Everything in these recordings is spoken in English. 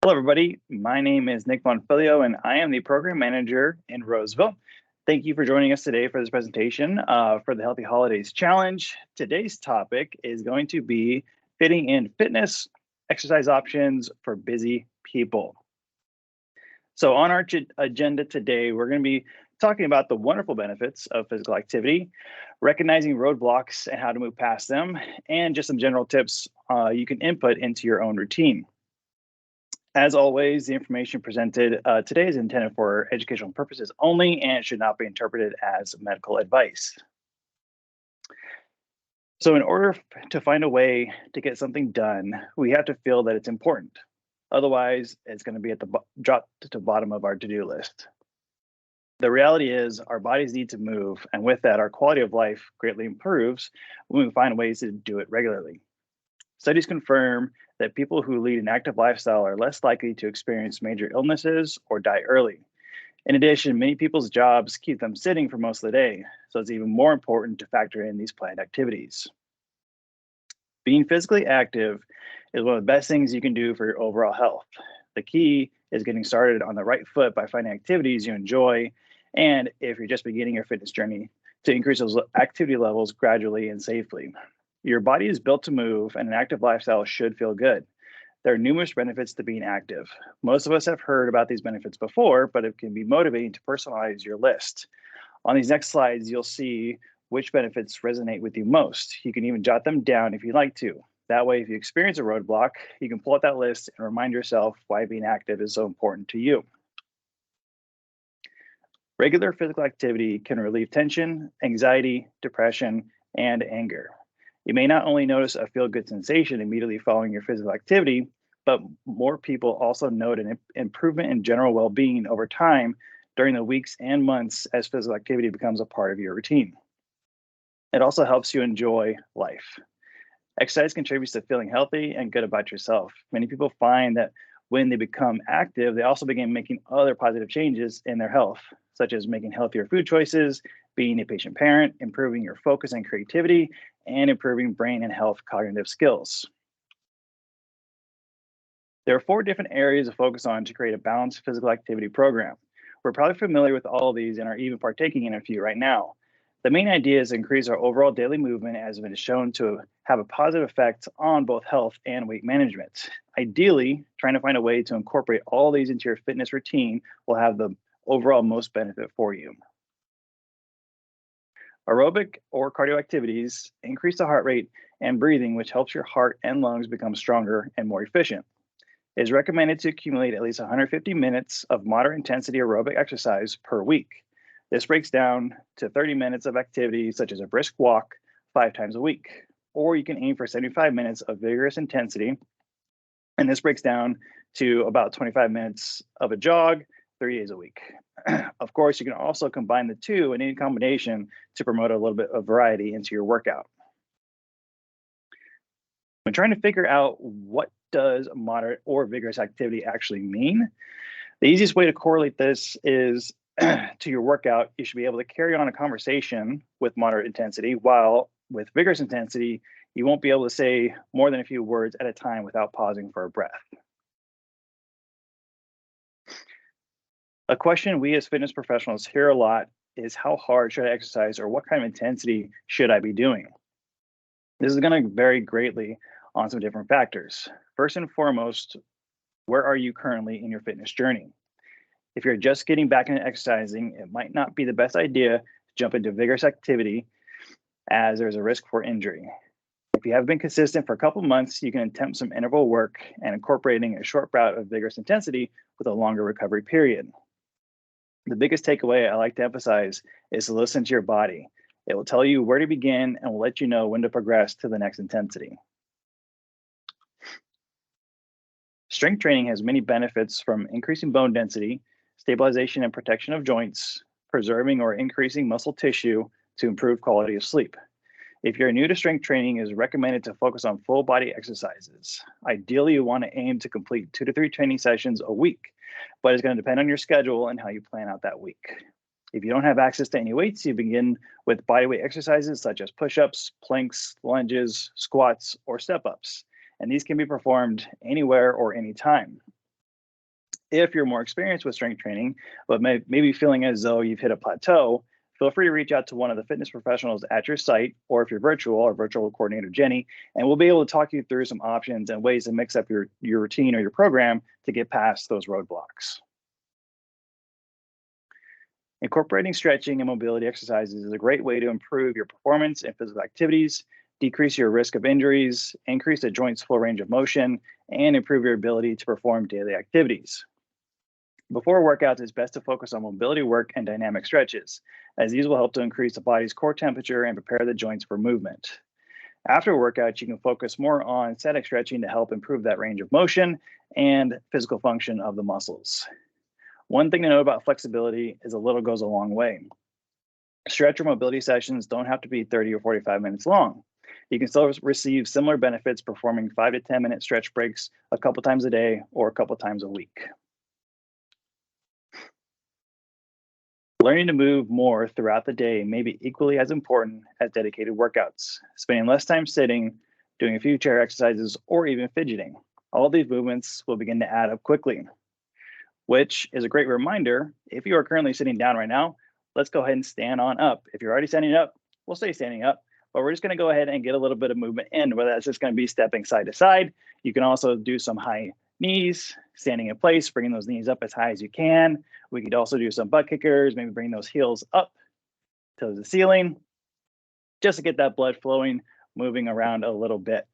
Hello, everybody. My name is Nick Bonfilio, and I am the program manager in Roseville. Thank you for joining us today for this presentation for the Healthy Holidays Challenge. Today's topic is going to be fitting in fitness exercise options for busy people. So on our agenda today, we're going to be talking about the wonderful benefits of physical activity, recognizing roadblocks and how to move past them, and just some general tips you can input into your own routine. As always, the information presented today is intended for educational purposes only and should not be interpreted as medical advice. So in order to find a way to get something done, we have to feel that it's important. Otherwise, it's going to be at the drop to the bottom of our to-do list. The reality is our bodies need to move, and with that, our quality of life greatly improves when we find ways to do it regularly. Studies confirm that people who lead an active lifestyle are less likely to experience major illnesses or die early. In addition, many people's jobs keep them sitting for most of the day, so it's even more important to factor in these planned activities. Being physically active is one of the best things you can do for your overall health. The key is getting started on the right foot by finding activities you enjoy, and if you're just beginning your fitness journey, to increase those activity levels gradually and safely. Your body is built to move, and an active lifestyle should feel good. There are numerous benefits to being active. Most of us have heard about these benefits before, but it can be motivating to personalize your list. On these next slides, you'll see which benefits resonate with you most. You can even jot them down if you'd like to. That way, if you experience a roadblock, you can pull out that list and remind yourself why being active is so important to you. Regular physical activity can relieve tension, anxiety, depression, and anger. You may not only notice a feel-good sensation immediately following your physical activity, but more people also note an improvement in general well-being over time during the weeks and months as physical activity becomes a part of your routine. It also helps you enjoy life. Exercise contributes to feeling healthy and good about yourself. Many people find that when they become active, they also begin making other positive changes in their health, such as making healthier food choices, being a patient parent, improving your focus and creativity, and improving brain and health cognitive skills. There are 4 different areas to focus on to create a balanced physical activity program. We're probably familiar with all of these and are even partaking in a few right now. The main idea is to increase our overall daily movement as it is shown to have a positive effect on both health and weight management. Ideally, trying to find a way to incorporate all these into your fitness routine will have the overall most benefit for you. Aerobic or cardio activities increase the heart rate and breathing, which helps your heart and lungs become stronger and more efficient. It is recommended to accumulate at least 150 minutes of moderate intensity aerobic exercise per week. This breaks down to 30 minutes of activity such as a brisk walk 5 times a week, or you can aim for 75 minutes of vigorous intensity, and this breaks down to about 25 minutes of a jog 3 days a week. Of course, you can also combine the two in any combination to promote a little bit of variety into your workout. When trying to figure out what does moderate or vigorous activity actually mean, the easiest way to correlate this is to your workout. You should be able to carry on a conversation with moderate intensity, while with vigorous intensity, you won't be able to say more than a few words at a time without pausing for a breath. A question we as fitness professionals hear a lot is, how hard should I exercise, or what kind of intensity should I be doing? This is going to vary greatly on some different factors. First and foremost, where are you currently in your fitness journey? If you're just getting back into exercising, it might not be the best idea to jump into vigorous activity, as there's a risk for injury. If you have been consistent for a couple months, you can attempt some interval work and incorporating a short bout of vigorous intensity with a longer recovery period. The biggest takeaway I like to emphasize is to listen to your body. It will tell you where to begin and will let you know when to progress to the next intensity. Strength training has many benefits, from increasing bone density, stabilization and protection of joints, preserving or increasing muscle tissue, to improve quality of sleep. If you're new to strength training, it is recommended to focus on full body exercises. Ideally, you want to aim to complete 2 to 3 training sessions a week, but it's going to depend on your schedule and how you plan out that week. If you don't have access to any weights, you begin with bodyweight exercises such as push-ups, planks, lunges, squats, or step-ups, and these can be performed anywhere or anytime. If you're more experienced with strength training, but maybe feeling as though you've hit a plateau, feel free to reach out to one of the fitness professionals at your site, or if you're virtual, our virtual coordinator, Jenny, and we'll be able to talk you through some options and ways to mix up your routine or your program to get past those roadblocks. Incorporating stretching and mobility exercises is a great way to improve your performance in physical activities, decrease your risk of injuries, increase the joint's full range of motion, and improve your ability to perform daily activities. Before workouts, it's best to focus on mobility work and dynamic stretches, as these will help to increase the body's core temperature and prepare the joints for movement. After workouts, you can focus more on static stretching to help improve that range of motion and physical function of the muscles. One thing to know about flexibility is a little goes a long way. Stretch or mobility sessions don't have to be 30 or 45 minutes long. You can still receive similar benefits performing 5 to 10 minute stretch breaks a couple times a day or a couple times a week. Learning to move more throughout the day may be equally as important as dedicated workouts. Spending less time sitting, doing a few chair exercises, or even fidgeting. All of these movements will begin to add up quickly, which is a great reminder. If you are currently sitting down right now, let's go ahead and stand on up. If you're already standing up, we'll stay standing up, but we're just going to go ahead and get a little bit of movement in, whether that's just going to be stepping side to side. You can also do some high knees, standing in place, bringing those knees up as high as you can. We could also do some butt kickers, maybe bring those heels up to the ceiling, just to get that blood flowing, moving around a little bit.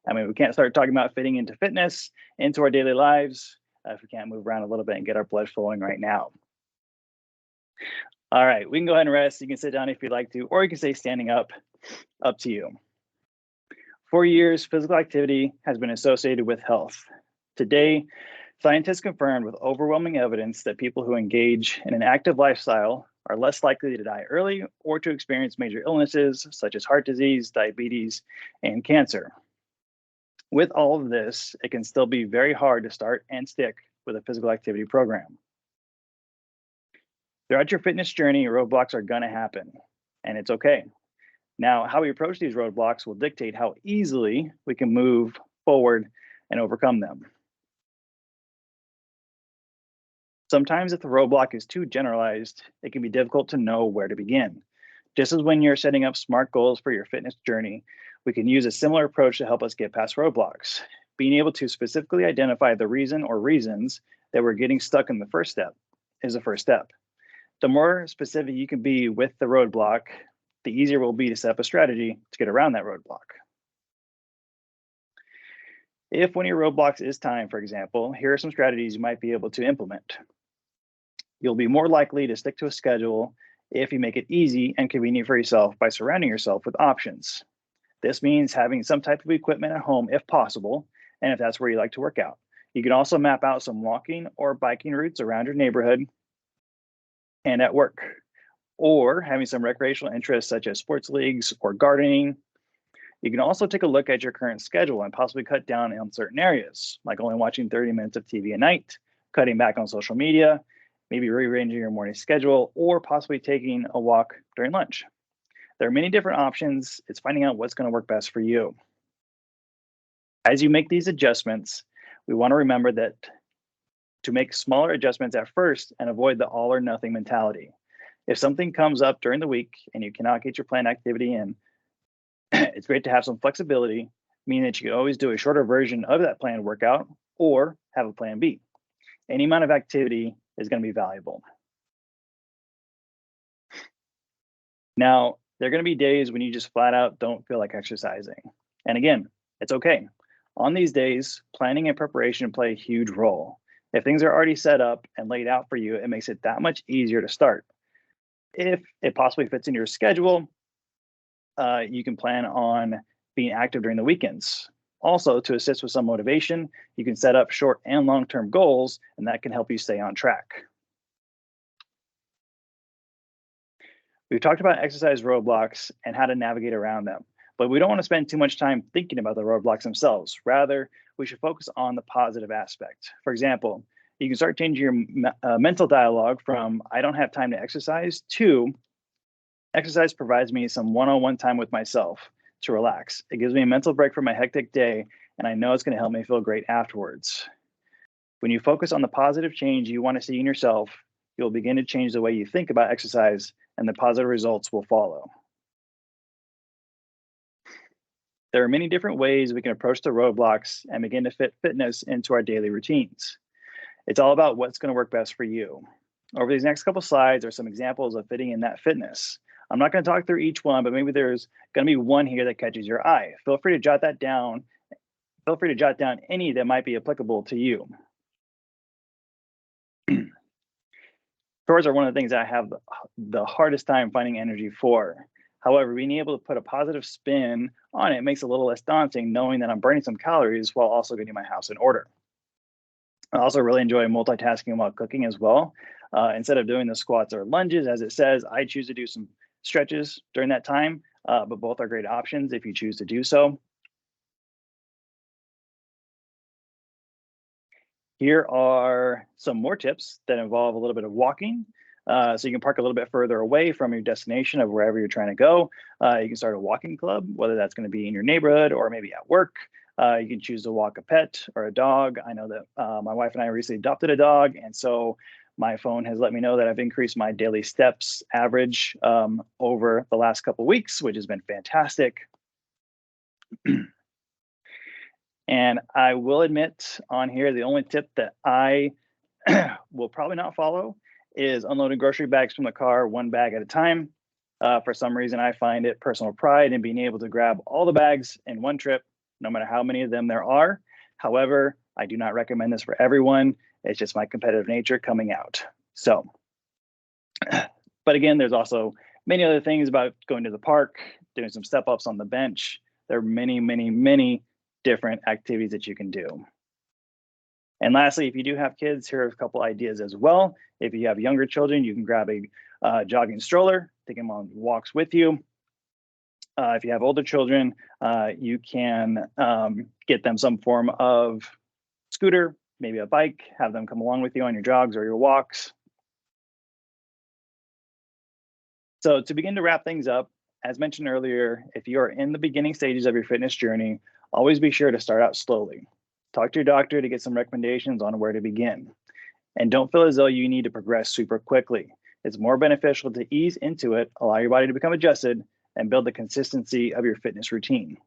I mean, we can't start talking about fitting into fitness, into our daily lives, if we can't move around a little bit and get our blood flowing right now. All right, we can go ahead and rest. You can sit down if you'd like to, or you can stay standing up to you. For years, physical activity has been associated with health. Today, scientists confirmed with overwhelming evidence that people who engage in an active lifestyle are less likely to die early or to experience major illnesses such as heart disease, diabetes, and cancer. With all of this, it can still be very hard to start and stick with a physical activity program. Throughout your fitness journey, roadblocks are going to happen, and it's okay. Now, how we approach these roadblocks will dictate how easily we can move forward and overcome them. Sometimes if the roadblock is too generalized, it can be difficult to know where to begin. Just as when you're setting up SMART goals for your fitness journey, we can use a similar approach to help us get past roadblocks. Being able to specifically identify the reason or reasons that we're getting stuck in the first step is the first step. The more specific you can be with the roadblock, the easier it will be to set up a strategy to get around that roadblock. If one of your roadblocks is time, for example, here are some strategies you might be able to implement. You'll be more likely to stick to a schedule if you make it easy and convenient for yourself by surrounding yourself with options. This means having some type of equipment at home if possible, and if that's where you like to work out. You can also map out some walking or biking routes around your neighborhood and at work, or having some recreational interests such as sports leagues or gardening. You can also take a look at your current schedule and possibly cut down on certain areas, like only watching 30 minutes of TV a night, cutting back on social media, maybe rearranging your morning schedule, or possibly taking a walk during lunch. There are many different options. It's finding out what's going to work best for you. As you make these adjustments, we want to remember that to make smaller adjustments at first and avoid the all or nothing mentality. If something comes up during the week and you cannot get your planned activity in, it's great to have some flexibility, meaning that you can always do a shorter version of that planned workout or have a plan B. Any amount of activity is going to be valuable. Now, there are going to be days when you just flat out don't feel like exercising. And again, it's okay. On these days, planning and preparation play a huge role. If things are already set up and laid out for you, it makes it that much easier to start. If it possibly fits in your schedule, you can plan on being active during the weekends. Also, to assist with some motivation, you can set up short and long-term goals, and that can help you stay on track. We've talked about exercise roadblocks and how to navigate around them, but we don't want to spend too much time thinking about the roadblocks themselves. Rather, we should focus on the positive aspect. For example, you can start changing your mental dialogue from "I don't have time to exercise" to "Exercise provides me some one-on-one time with myself to relax. It gives me a mental break from my hectic day, and I know it's going to help me feel great afterwards." When you focus on the positive change you want to see in yourself, you'll begin to change the way you think about exercise, and the positive results will follow. There are many different ways we can approach the roadblocks and begin to fit fitness into our daily routines. It's all about what's going to work best for you. Over these next couple slides are some examples of fitting in that fitness. I'm not going to talk through each one, but maybe there's going to be one here that catches your eye. Feel free to jot that down. Feel free to jot down any that might be applicable to you. Chores are one of the things I have the hardest time finding energy for. However, being able to put a positive spin on it makes it a little less daunting, knowing that I'm burning some calories while also getting my house in order. I also really enjoy multitasking while cooking as well. Instead of doing the squats or lunges, as it says, I choose to do some stretches during that time, but both are great options if you choose to do so. Here are some more tips that involve a little bit of walking. So you can park a little bit further away from your destination of wherever you're trying to go. You can start a walking club, whether that's going to be in your neighborhood or maybe at work. You can choose to walk a pet or a dog. I know that my wife and I recently adopted a dog, and so my phone has let me know that I've increased my daily steps average over the last couple of weeks, which has been fantastic. And I will admit on here, the only tip that I will probably not follow is unloading grocery bags from the car, one bag at a time. For some reason, I find it personal pride in being able to grab all the bags in one trip, no matter how many of them there are. However, I do not recommend this for everyone. It's just my competitive nature coming out. So, but again, there's also many other things about going to the park, doing some step ups on the bench. There are many, many, many different activities that you can do. And lastly, if you do have kids, here are a couple ideas as well. If you have younger children, you can grab a jogging stroller, take them on walks with you. If you have older children, you can get them some form of scooter, maybe a bike, have them come along with you on your jogs or your walks. So to begin to wrap things up, as mentioned earlier, if you are in the beginning stages of your fitness journey, always be sure to start out slowly. Talk to your doctor to get some recommendations on where to begin. And don't feel as though you need to progress super quickly. It's more beneficial to ease into it, allow your body to become adjusted, and build the consistency of your fitness routine.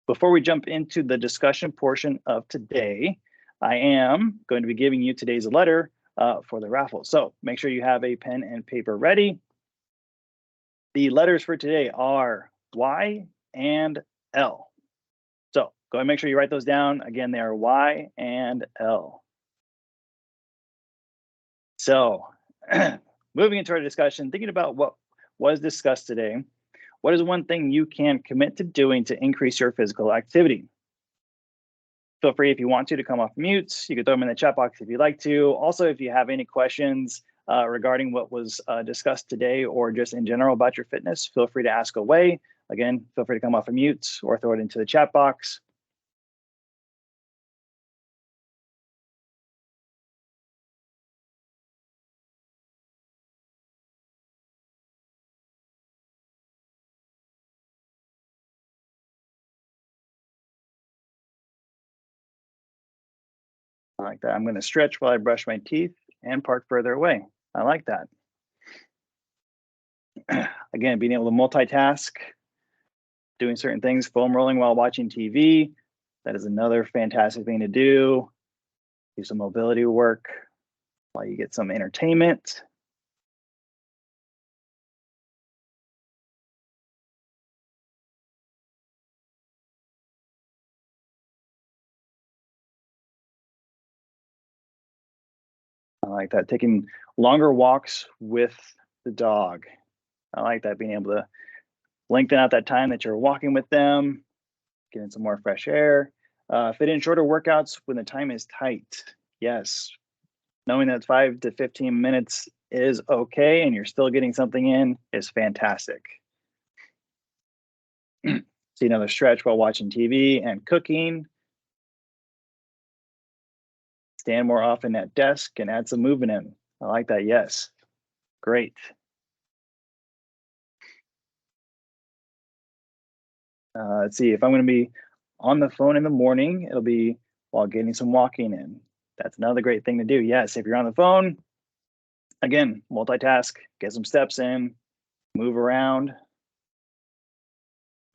Before we jump into the discussion portion of today, I am going to be giving you today's letter for the raffle. So make sure you have a pen and paper ready. The letters for today are Y and L. So go ahead and make sure you write those down. Again, they are Y and L. So moving into our discussion, thinking about what was discussed today, what is one thing you can commit to doing to increase your physical activity? Feel free, if you want to come off mute. You can throw them in the chat box if you'd like to. Also, if you have any questions regarding what was discussed today or just in general about your fitness, feel free to ask away. Again, feel free to come off of mute or throw it into the chat box. I like that. I'm going to stretch while I brush my teeth and park further away. I like that. Again, being able to multitask, doing certain things, foam rolling while watching TV. That is another fantastic thing to do. Do some mobility work while you get some entertainment. I like that. Taking longer walks with the dog. I like that, being able to lengthen out that time that you're walking with them, getting some more fresh air. Fit in shorter workouts when the time is tight. Yes, knowing that 5 to 15 minutes is okay and you're still getting something in is fantastic. See another stretch while watching TV and cooking. Stand more often at desk and add some movement in. I like that. Yes. Great. Let's see, if I'm going to be on the phone in the morning, it'll be while getting some walking in. That's another great thing to do. Yes, if you're on the phone, again, multitask, get some steps in, move around.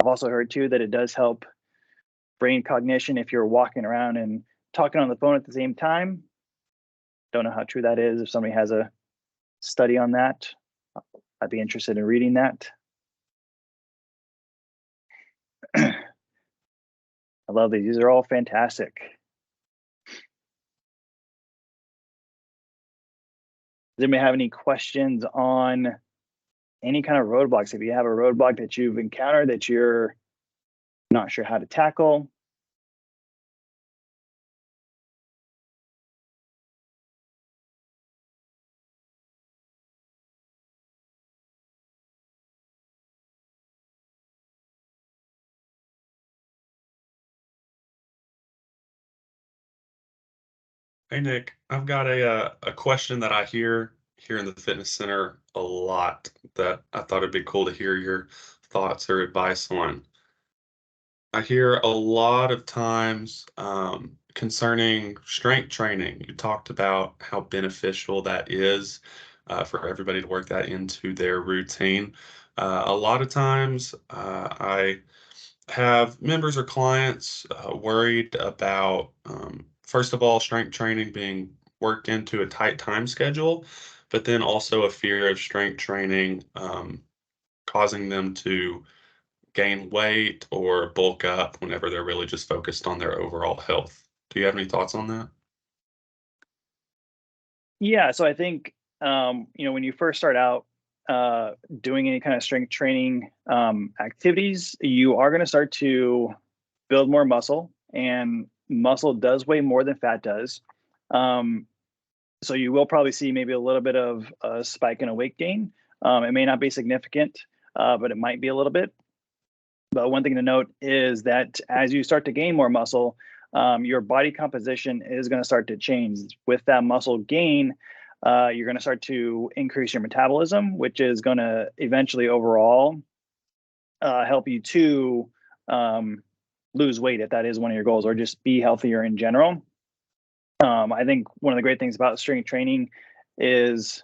I've also heard too that it does help brain cognition if you're walking around and talking on the phone at the same time. Don't know how true that is. If somebody has a study on that, I'd be interested in reading that. I love these. These are all fantastic. Does anybody have any questions on any kind of roadblocks? If you have a roadblock that you've encountered that you're not sure how to tackle. Hey Nick, I've got a question that I hear here in the fitness center a lot that I thought it'd be cool to hear your thoughts or advice on. I hear a lot of times concerning strength training. You talked about how beneficial that is for everybody to work that into their routine. A lot of times, I have members or clients worried about, first of all, strength training being worked into a tight time schedule, but then also a fear of strength training causing them to gain weight or bulk up whenever they're really just focused on their overall health. Do you have any thoughts on that? Yeah, so I think when you first start out doing any kind of strength training activities, you are going to start to build more muscle, and muscle does weigh more than fat does. Um, so you will probably see maybe a little bit of a spike in a weight gain. It may not be significant, but it might be a little bit. But one thing to note is that as you start to gain more muscle, your body composition is going to start to change. With that muscle gain, you're going to start to increase your metabolism, which is going to eventually overall help you to lose weight if that is one of your goals, or just be healthier in general. I think one of the great things about strength training is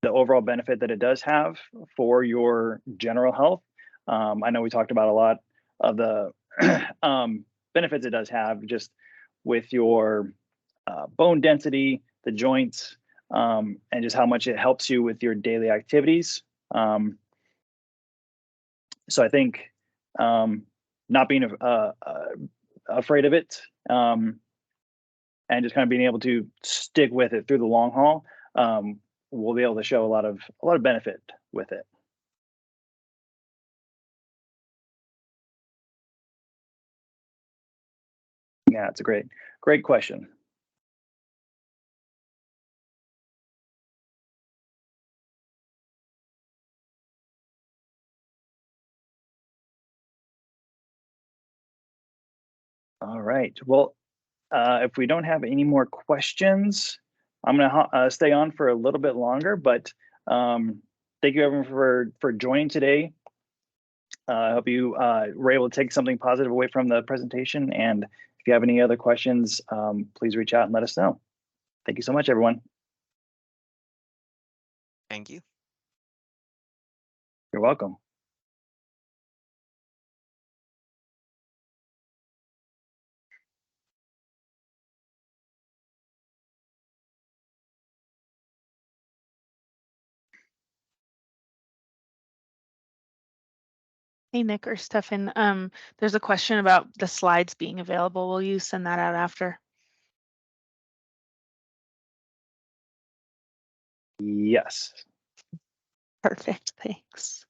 the overall benefit that it does have for your general health. I know we talked about a lot of the benefits it does have just with your bone density, the joints, and just how much it helps you with your daily activities. So I think not being afraid of it, and just kind of being able to stick with it through the long haul, we'll be able to show a lot of benefit with it. Yeah, it's a great question. All right. Well, if we don't have any more questions, I'm going to stay on for a little bit longer. But thank you everyone for joining today. I hope you were able to take something positive away from the presentation. And if you have any other questions, please reach out and let us know. Thank you so much, everyone. Thank you. You're welcome. Hey, Nick or Stefan, there's a question about the slides being available. Will you send that out after? Yes. Perfect, thanks.